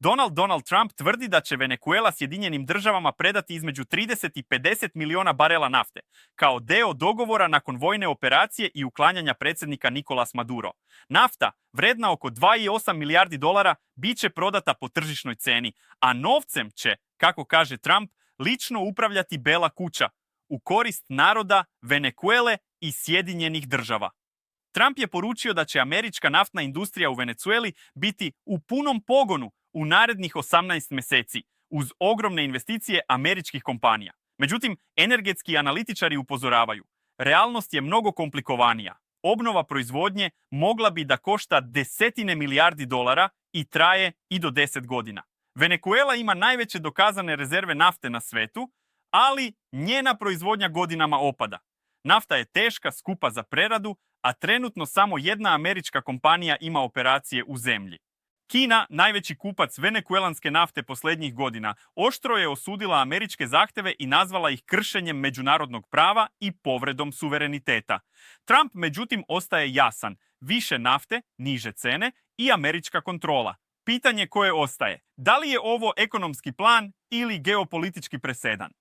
Donald Trump tvrdi da će Venezuela Sjedinjenim državama predati između 30 i 50 miliona barela nafte, kao deo dogovora nakon vojne operacije i uklanjanja predsjednika Nicolas Maduro. Nafta, vredna oko 2,8 milijardi dolara, bit će prodata po tržišnoj ceni, a novcem će, kako kaže Trump, lično upravljati Bela kuća, u korist naroda Venezuele i Sjedinjenih država. Trump je poručio da će američka naftna industrija u Venezueli biti u punom pogonu u narednih 18 mjeseci, uz ogromne investicije američkih kompanija. Međutim, energetski analitičari upozoravaju, realnost je mnogo komplikovanija. Obnova proizvodnje mogla bi da košta desetine milijardi dolara i traje i do 10 godina. Venezuela ima najveće dokazane rezerve nafte na svetu, ali njena proizvodnja godinama opada. Nafta je teška, skupa za preradu, a trenutno samo jedna američka kompanija ima operacije u zemlji. Kina, najveći kupac venezuelanske nafte posljednjih godina, oštro je osudila američke zahtjeve i nazvala ih kršenjem međunarodnog prava i povredom suvereniteta. Trump, međutim, ostaje jasan. Više nafte, niže cene i američka kontrola. Pitanje koje ostaje, da li je ovo ekonomski plan ili geopolitički presedan?